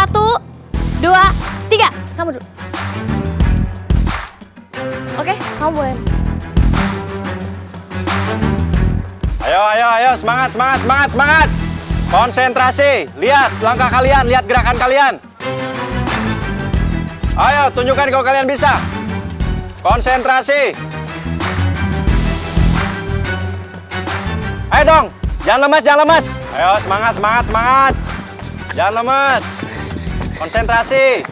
1, 2, 3. Kamu dulu. Oke, kamu boleh. Ayo, semangat. Konsentrasi, lihat langkah kalian, lihat gerakan kalian. Ayo, tunjukkan kalau kalian bisa. Konsentrasi. Ayo dong, jangan lemas. Ayo, semangat. Jangan lemas. Konsentrasi.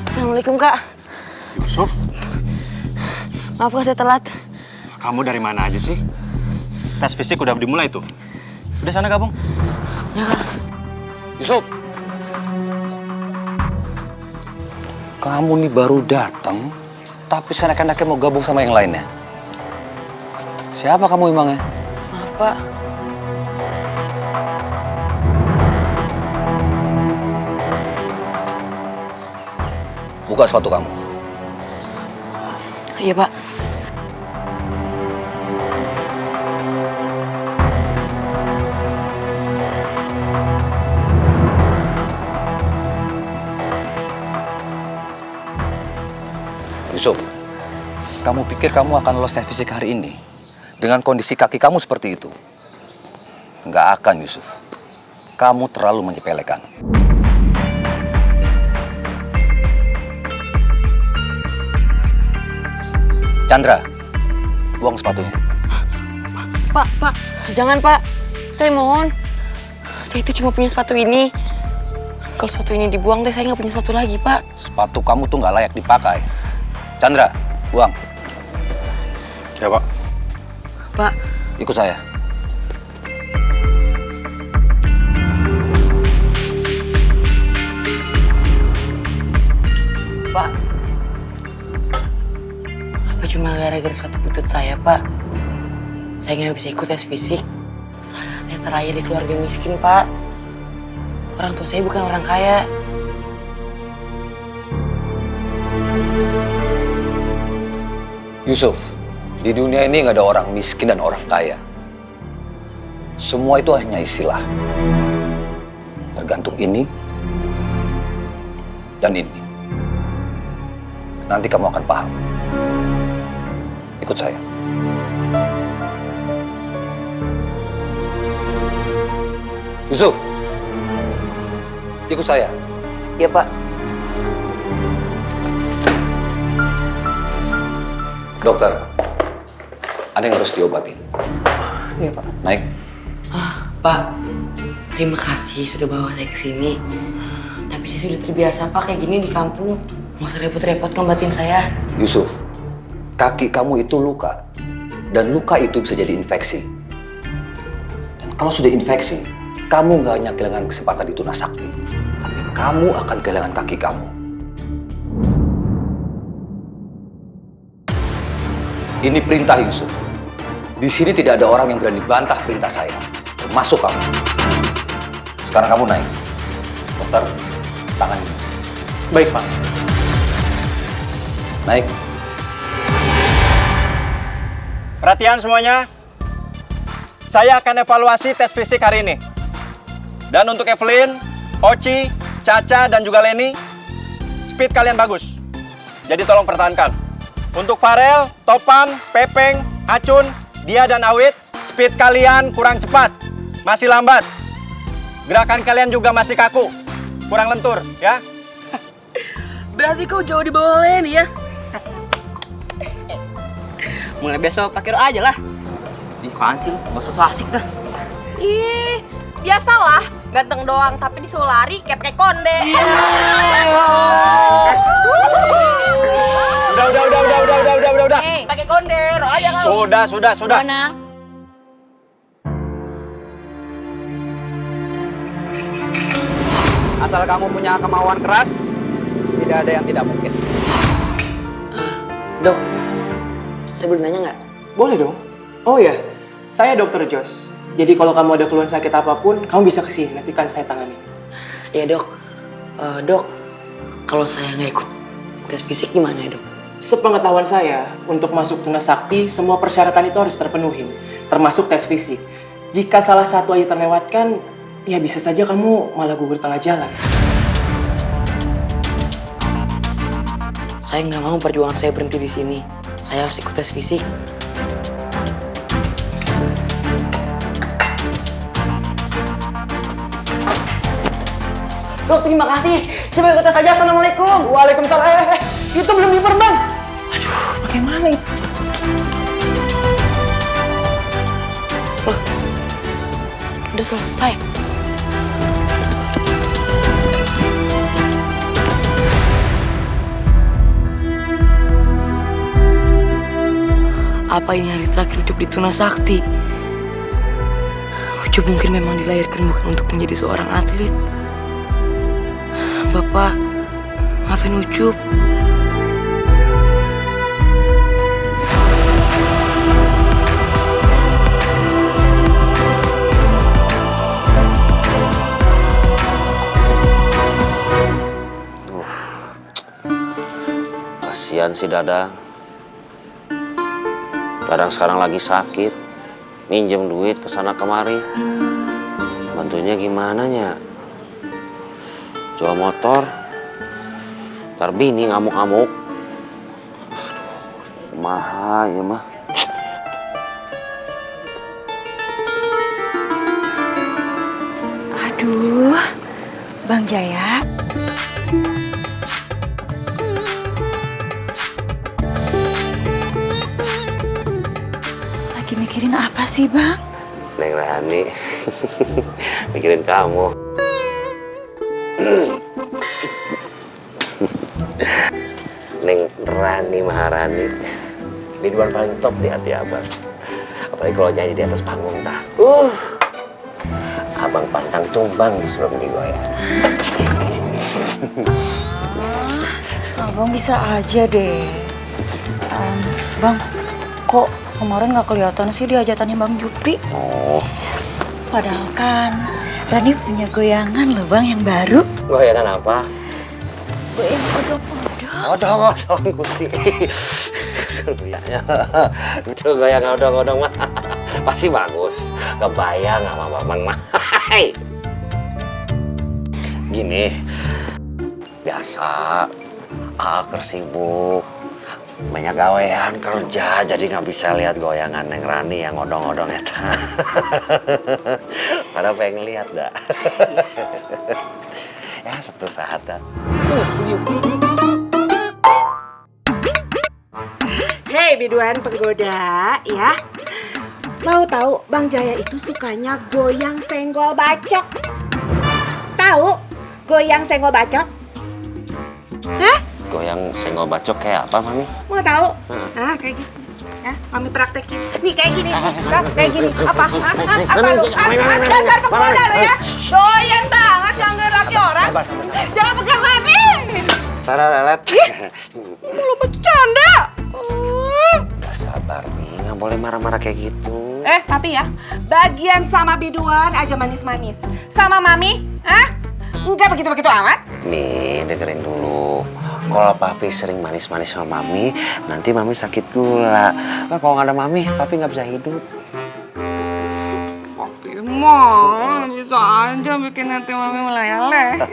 Assalamualaikum, Kak. Yusuf, Maaf Kak, saya telat. kamu dari mana aja sih? Tes fisik udah dimulai tuh. Udah sana gabung. Ya, Kak. Yusuf, kamu nih baru datang, tapi seakan-akan mau gabung sama yang lainnya. Siapa kamu emangnya? Maaf, Pak. Buka sepatu kamu. Iya, Pak. Yusuf, kamu pikir kamu akan lolos tes fisik hari ini dengan kondisi kaki kamu seperti itu? Nggak akan, Yusuf. Kamu terlalu menyepelekan. Chandra, buang sepatunya. Pak. Jangan, Pak. Saya mohon. Saya itu cuma punya sepatu ini. Kalau sepatu ini dibuang deh, saya nggak punya sepatu lagi, Pak. Sepatu kamu tuh nggak layak dipakai. Chandra, buang. Ya, Pak. Pak, Ikut saya. Pak. Apa cuma gara-gara sepatu butut saya, Pak? Saya nggak bisa ikut tes fisik. Saya terlahir di keluarga miskin, Pak. Orang tua saya bukan orang kaya. Yusuf, di dunia ini nggak ada orang miskin dan orang kaya. Semua itu hanya istilah. Tergantung ini dan ini. Nanti kamu akan paham. Ikut saya. Yusuf, ikut saya. Iya, Pak. Dokter, ada yang harus diobatin. Iya, Pak. Naik. Pak, terima kasih sudah bawa saya ke sini. Tapi saya sudah terbiasa, Pak, kayak gini di kampung. Nggak usah repot-repot ngobatin saya. Yusuf, kaki kamu itu luka. Dan luka itu bisa jadi infeksi. Dan kalau sudah infeksi, kamu nggak hanya kehilangan kesempatan di tunas sakti, tapi kamu akan kehilangan kaki kamu. Ini perintah Yusuf. Di sini tidak ada orang yang berani bantah perintah saya, termasuk kamu. Sekarang kamu naik. Dokter, tangan ini. Baik, Pak. Naik. Perhatian semuanya. Saya akan evaluasi tes fisik hari ini. Dan untuk Evelyn, Oci, Caca, dan juga Leni, speed kalian bagus. Jadi tolong pertahankan. Untuk Farel, Topan, Pepeng, Acun, Dia, dan Awit, speed kalian kurang cepat. Masih lambat. Gerakan kalian juga masih kaku. Kurang lentur, ya. Berarti kau jauh di bawah Leni ya? Mulai besok pakai roh aja lah. Di apaan sih lu? Gak usah so asik dah. Ih, biasalah. Ganteng doang, tapi disuruh lari kayak pakai konde. Udah. Pakai konde, roh aja kau. Sudah. Mana? Asal kamu punya kemauan keras, tidak ada yang tidak mungkin. Dok, saya boleh nanya nggak? Boleh dong. Oh ya, saya Dokter Jos. Jadi kalau kamu ada keluhan sakit apapun, kamu bisa kesini. Nanti kan saya tangani. Ya dok, dok, kalau saya nggak ikut tes fisik gimana ya dok? Sepengetahuan saya, untuk masuk tunas sakti, semua persyaratan itu harus terpenuhi, termasuk tes fisik. Jika salah satu aja terlewatkan, ya bisa saja kamu malah gugur tengah jalan. Saya nggak mau perjuangan saya berhenti di sini. Saya harus ikut tes fisik. Dok, terima kasih. Saya mau ikut tes aja. Assalamualaikum. Waalaikumsalam. Itu belum diperban. Aduh, bagaimana itu? Loh, udah selesai. Apa ini hari terakhir Ucup di Tuna Sakti? Ucup mungkin memang dilahirkan bukan untuk menjadi seorang atlet. Bapak, maafin Ucup. Kasihan si Dadang. Dadang sekarang lagi sakit, minjem duit kesana kemari. Bantunya gimana nya? Jual motor, ntar bini ngamuk-ngamuk. Aduh, kumaha ya mah. Aduh, Bang Jaya. Lagi mikirin apa sih, Bang? Neng Rani, mikirin kamu. Neng Rani Maharani, biduan paling top di hati abang. Apalagi kalau nyanyi di atas panggung tah. Abang pantang tumbang sebelum digoyang. Abang bisa aja deh. Bang, kok kemarin nggak kelihatan sih di hajatannya Bang Jupri? Oh, Padahal kan Rani punya goyangan loh Bang yang baru. goyangan apa? Goyang odong-odong. Odong-odong Gusti. Itu goyang odong-odong mah pasti bagus. Kebayang sama Bang mah. Gini, biasa Aker sibuk, banyak gawean kerja, jadi nggak bisa lihat goyangan Neng Rani yang odong-odong eta. Pada pengen lihat dah. Ya satu saat dah. Hei biduan penggoda ya. Mau tahu Bang Jaya itu sukanya goyang senggol bacok. Tahu goyang senggol bacok? Hah? Goyang senggol bacok kayak apa, Mami? Mau tahu? Ah, kayak gini. Ya, Mami praktekin. Nih kayak gini. Nah, kayak gini. Apa? Apa lu? Dasar penggoda lu ya. Doyan banget yang ngelaki orang. Jangan pegang Mami. Tara lelet. Lu bercanda. Udah sabar nih, nggak boleh marah-marah kayak gitu. Tapi ya, bagian sama biduan aja manis-manis. Sama Mami, enggak begitu-begitu amat. Nih, dengerin dulu. Kalau Papi sering manis-manis sama Mami, nanti Mami sakit gula. Ntar kalau nggak ada Mami, Papi nggak bisa hidup. Papi mah bisa aja bikin hati Mami meleleh.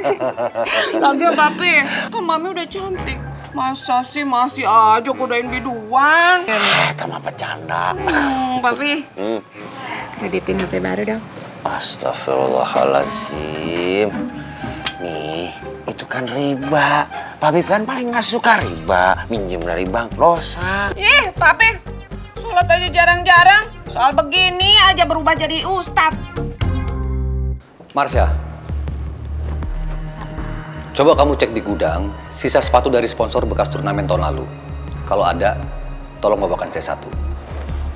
Lagian Papi, kan Mami udah cantik. Masa sih masih aja godain biduan? Tambah bercanda. Papi, kreditin HP baru dong. Astagfirullahaladzim. Nih, itu kan riba. Papi kan paling nggak suka riba. Minjem dari bank, dosa. Ih, Papi, sholat aja jarang-jarang. Soal begini aja berubah jadi ustadz. Marsha, coba kamu cek di gudang sisa sepatu dari sponsor bekas turnamen tahun lalu. Kalau ada, tolong bawakan C1.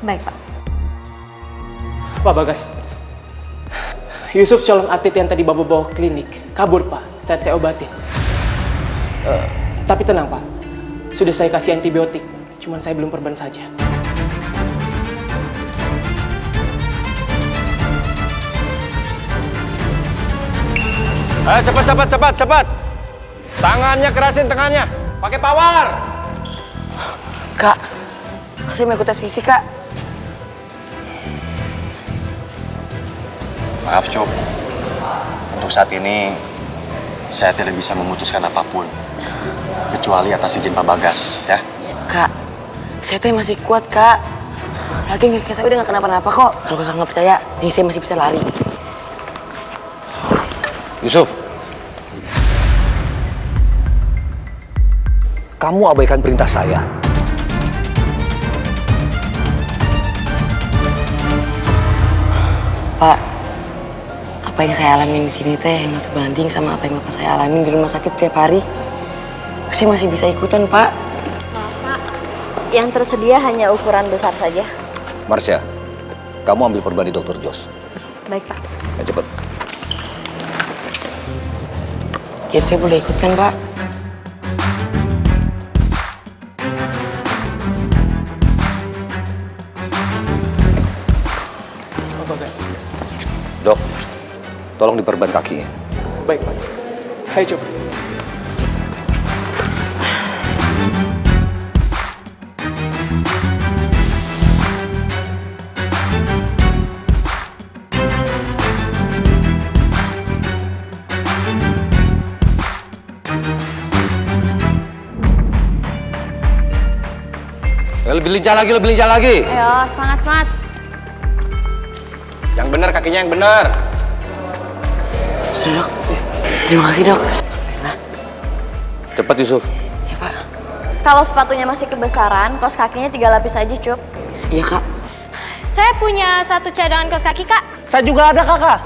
Baik, Pak. Pak Bagas, Yusuf calon atlet yang tadi Bapak bawa klinik kabur Pak saat saya obatin. Tapi tenang Pak, sudah saya kasih antibiotik, cuman saya belum perban saja. Ayo cepat. Tangannya kerasin tangannya. Pakai power. Kak, saya mau ikut tes fisik, Kak. Maaf, Cup. Untuk saat ini, saya tidak bisa memutuskan apapun. Kecuali atas izin Pak Bagas, ya. Kak, saya teh masih kuat, Kak. Lagi kakek saya udah gak kenapa-napa kok. Kalau kakak nggak percaya, nih saya masih bisa lari. Yusuf, kamu abaikan perintah saya. Pak, apa yang saya alamin di sini teh nggak sebanding sama apa yang bapak saya alamin di rumah sakit tiap hari. Saya masih bisa ikutan, Pak. Maaf, Pak. Yang tersedia hanya ukuran besar saja. Marsha, kamu ambil perban di Dr. Jos. Baik, Pak. Ya, cepet. Ya, saya boleh ikut kan, Pak? Pak Bagas. Dok, tolong diperban kakinya. Baik, Pak. Ayo coba. Lebih lincah lagi, lebih lincah lagi. Ayo, semangat. Yang benar kakinya yang benar. Sudah, Dok. Terima kasih, Dok. Cepat, Yusuf. Ya, Pak. Kalau sepatunya masih kebesaran, kaos kakinya 3 lapis aja, Cup. Iya, Kak. Saya punya 1 cadangan kaos kaki, Kak. Saya juga ada, Kakak.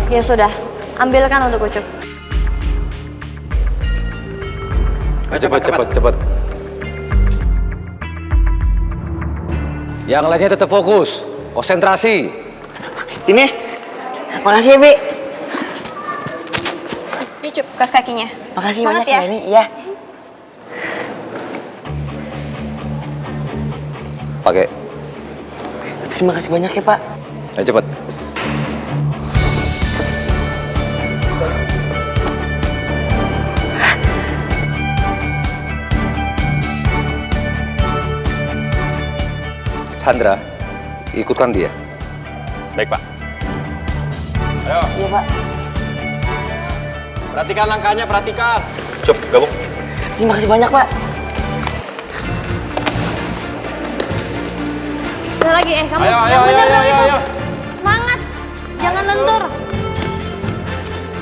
Ya sudah, ambilkan untuk Ucup. Cepat. Yang lainnya tetap fokus, konsentrasi. Ini. Makasih ya, Bi. Ini Cup, kaos kakinya. Makasih Semangat banyak ya. ya, ini. Iya. Pakai. Terima kasih banyak ya, Pak. Ayo cepat. Sandra, ikutkan dia. Baik, Pak. Ayo, Iya, Pak. perhatikan langkahnya, perhatikan. Cup, gabung. Terima kasih banyak, Pak. Udah lagi, kamu Ayo, yang bener dong itu. ayo. Semangat, jangan lentur.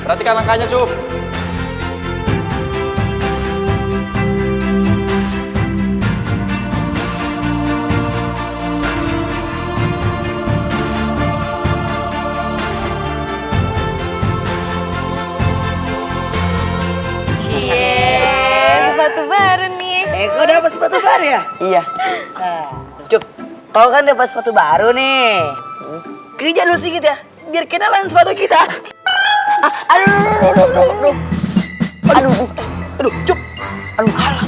Perhatikan langkahnya, Cup. Sepatu baru nih. Kau dapat sepatu baru ya? Iya. Cup, kau kan dapat sepatu baru nih. Kerja lu sedikit ya, biar kenalan sepatu kita. Aduh, Cup. Alamak.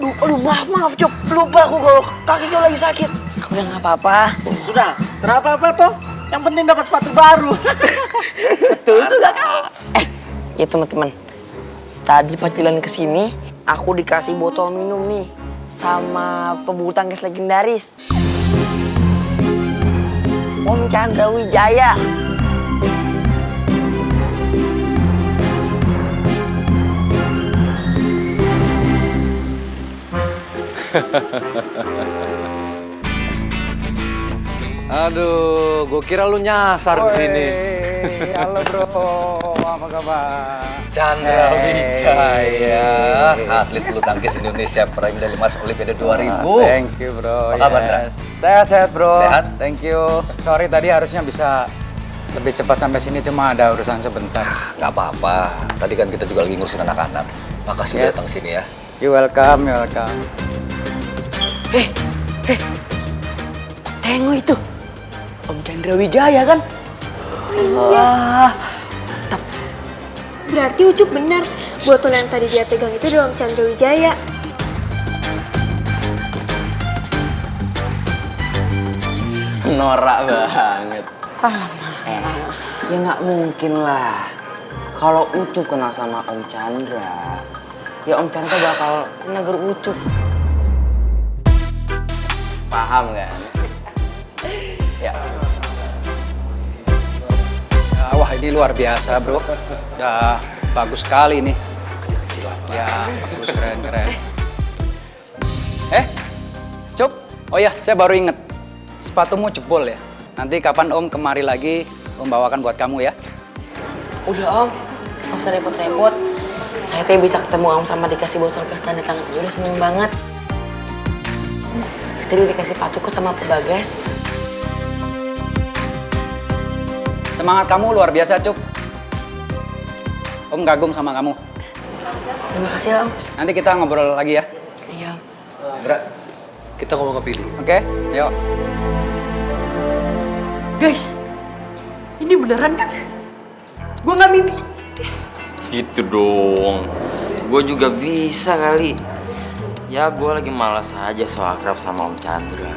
Aduh, maaf, Cup. Lupa aku kalau kaki kau lagi sakit. Udah nggak apa-apa. Sudah, terapa-apa toh? Yang penting dapat sepatu baru. Betul juga, Kak. Ya teman-teman. Tadi pas jalan kesini, aku dikasih botol minum nih sama pebulu tangkis legendaris. Om Chandra Wijaya. Aduh, gue kira lu nyasar ke sini. Halo bro, apa kabar? Chandra Wijaya, atlet bulu tangkis Indonesia peraih medali emas Olimpiade 2000. Thank you bro. Apa kabar, Ndra? Sehat bro. Sehat? Thank you. Sorry tadi harusnya bisa lebih cepat sampai sini, cuma ada urusan sebentar. Gak apa-apa, tadi kan kita juga lagi ngurusin anak-anak. Makasih udah Yes. datang sini ya. You welcome. Tengok itu. Om Chandra Wijaya kan? Berarti Ucup benar, botol yang tadi dia pegang itu dari Om Chandra Wijaya. Norak banget. Ya nggak mungkin lah. Kalau Ucup kenal sama Om Chandra, ya Om Chandra bakal negur Ucup. Paham kan? Ya. Wah, ini luar biasa, bro. Udah bagus sekali nih. Ya, bagus, keren. Cup. Oh ya, saya baru inget. Sepatumu jebol ya. Nanti kapan Om kemari lagi, Om bawakan buat kamu ya. Udah Om, nggak usah repot-repot. Saya teh bisa ketemu Om sama dikasih botol plus tanda tangan. Udah seneng banget. Tadi dikasih sepatu kok sama Pak Bagas. Semangat kamu luar biasa, Cup. Om kagum sama kamu. Terima kasih Om. Nanti kita ngobrol lagi ya. Iya. Indra, kita ngomong kopi dulu. Oke, yuk. Guys, ini beneran kan? Gue nggak mimpi. Itu dong. Gue juga bisa kali. Ya gue lagi malas aja so akrab sama Om Chandra.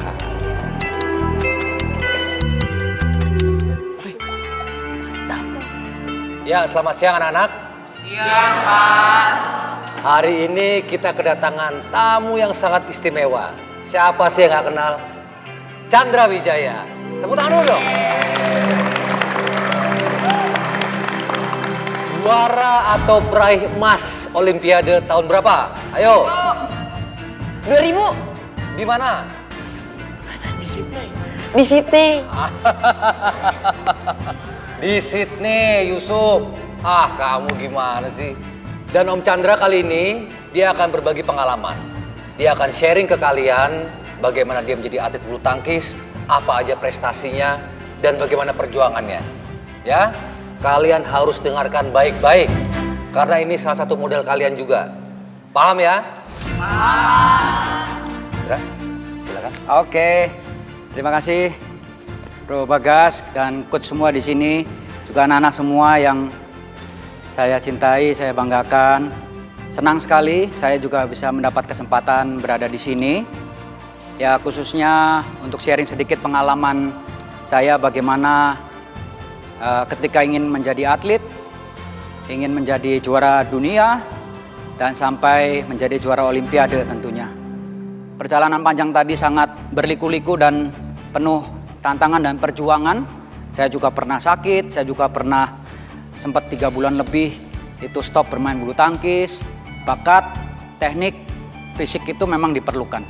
Ya, selamat siang anak-anak. Siang, Pak. Hari ini kita kedatangan tamu yang sangat istimewa. Siapa sih yang nggak kenal? Chandra Wijaya. Tepuk tangan dulu dong. Juara atau peraih emas Olimpiade tahun berapa? Ayo. 2000. Di mana? Di Sydney. Di Sydney. Di Sydney, Yusuf. Ah, kamu gimana sih? Dan Om Chandra kali ini, dia akan berbagi pengalaman. Dia akan sharing ke kalian bagaimana dia menjadi atlet bulu tangkis, apa aja prestasinya, dan bagaimana perjuangannya. Ya, kalian harus dengarkan baik-baik. Karena ini salah satu model kalian juga. Paham ya? Chandra, silakan. Oke. Terima kasih Bro Bagas dan coach semua di sini, juga anak-anak semua yang saya cintai, saya banggakan. Senang sekali saya juga bisa mendapat kesempatan berada di sini. Ya khususnya untuk sharing sedikit pengalaman saya bagaimana ketika ingin menjadi atlet, ingin menjadi juara dunia, dan sampai menjadi juara Olimpiade tentunya. Perjalanan panjang tadi sangat berliku-liku dan penuh tantangan dan perjuangan. Saya juga pernah sakit, saya juga pernah sempat 3 bulan lebih itu stop bermain bulu tangkis. Bakat, teknik, fisik itu memang diperlukan.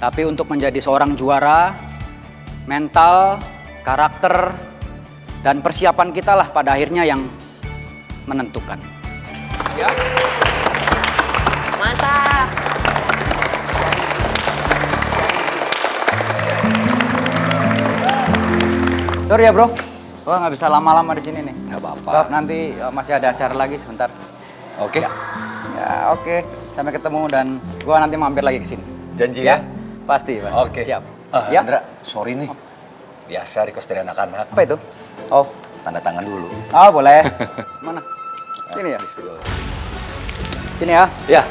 Tapi untuk menjadi seorang juara, mental, karakter, dan persiapan kita lah pada akhirnya yang menentukan. Ya. Mantap. Sorry ya bro, gua nggak bisa lama-lama di sini nih. Nggak apa-apa. Nanti masih ada acara lagi sebentar. Oke. Ya oke. Sampai ketemu dan gua nanti mampir lagi ke sini. Janji ya? Pasti Pak. Oke. Siap. Ya. Indra, sorry nih. Biasa request dari anak-anak. Apa itu? Oh, tanda tangan dulu. Oh boleh. Mana? Sini ya? Sini ya? Ya.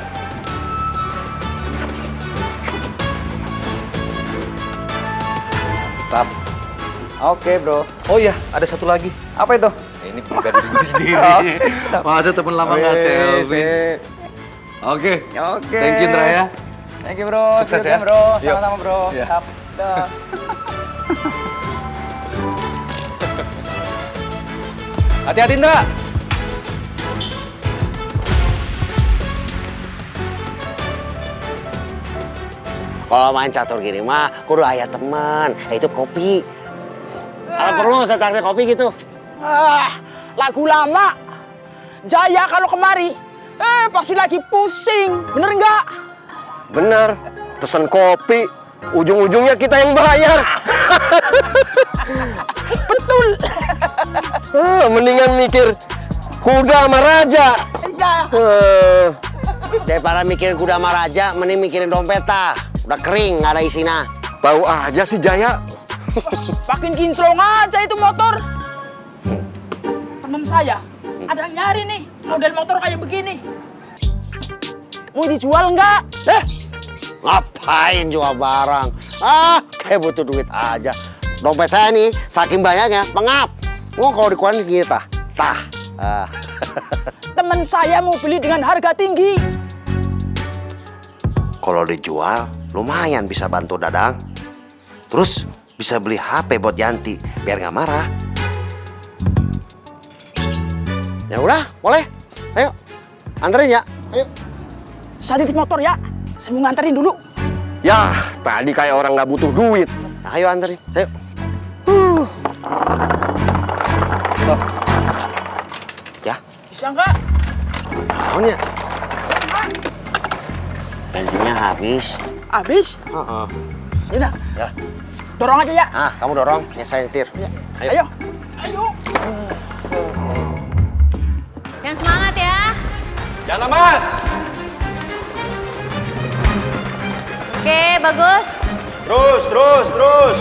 Mantap. Oke bro. Oh iya, ada satu lagi. Apa itu? Ini pribadi gue sendiri. Masa temen lama nggak selfie. Oke. Oke. Thank you Indra ya. Thank you bro. Sukses ya ya bro. Yuk. Sama-sama bro. Ya. Siap. Dah. Hati-hati Indra. Kalau main catur gini mah, kudu aya teman, yaitu kopi. Kalau perlu saya traktir kopi gitu. Lagu lama. Jaya kalau kemari, pasti lagi pusing. Bener nggak? Bener, pesen kopi, ujung-ujungnya kita yang bayar. Betul. Mendingan mikir kuda sama raja. Iya. Daripada mikirin kuda sama raja, mending mikirin dompet tah. Udah kering, nggak ada isinya. Tahu aja si Jaya. Makin kinclong aja itu motor. Temen saya ada yang nyari nih model motor kayak begini. Mau dijual nggak? Ngapain jual barang? Kayak butuh duit aja. Dompet saya nih, saking banyaknya, pengap. Kalau dikeluarin gini tah. Temen saya mau beli dengan harga tinggi. Kalau dijual, lumayan bisa bantu Dadang. Terus, bisa beli HP buat Yanti biar nggak marah. Ya udah, boleh. Ayo, anterin ya. Ayo. Saya titip motor ya. Saya mau nganterin dulu. Ya, tadi kayak orang nggak butuh duit. Nah, ayo anterin, ayo. Tuh. Ya. Bisa nggak? Maunya. Bensinnya habis. Habis? Yaudah. Ya. Dorong aja ya. Ah, kamu dorong, ya saya nyetir. Ya. Ayo. Ayo. Yang semangat ya. Jangan lemas. Oke, bagus. Terus.